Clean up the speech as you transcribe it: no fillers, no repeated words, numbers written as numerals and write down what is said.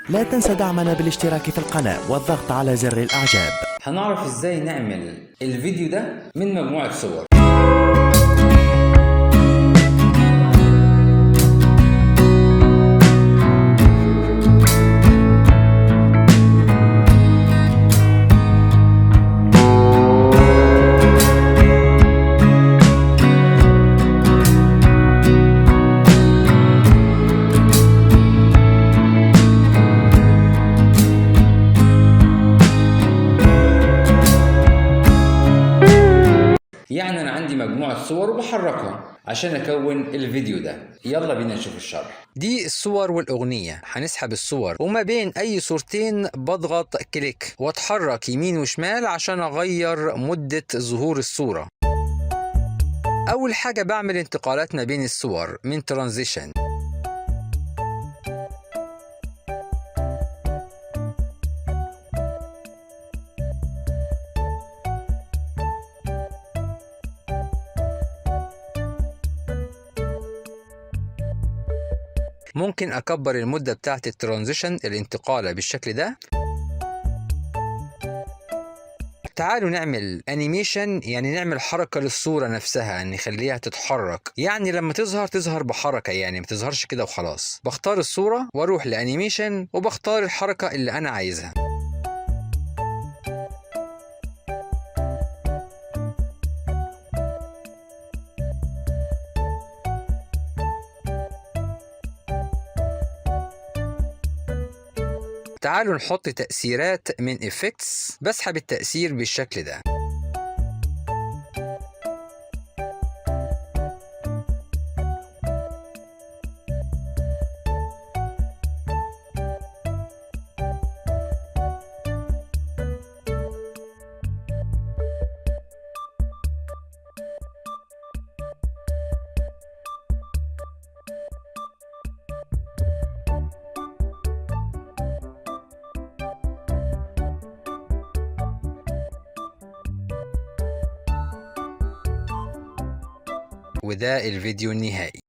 لا تنسى دعمنا بالاشتراك في القناة والضغط على زر الإعجاب. هنعرف ازاي نعمل الفيديو ده من مجموعة صور. يعني أنا عندي مجموعة صور وبحركها عشان أكون الفيديو ده. يلا بينا نشوف الشرح. دي الصور والأغنية. هنسحب الصور وما بين أي صورتين بضغط كليك وأتحرك يمين وشمال عشان أغير مدة ظهور الصورة. أول حاجة بعمل انتقالات ما بين الصور من ترانزيشن. ممكن أكبر المدة بتاعت الترانزيشن الانتقالة بالشكل ده. تعالوا نعمل انيميشن، يعني نعمل حركة للصورة نفسها، نخليها تتحرك، يعني لما تظهر بحركة، يعني ما تظهرش كده وخلاص. بختار الصورة واروح لانيميشن وبختار الحركة اللي انا عايزها. تعالوا نحط تأثيرات من Effects. بسحب التأثير بالشكل ده. وده الفيديو النهائي.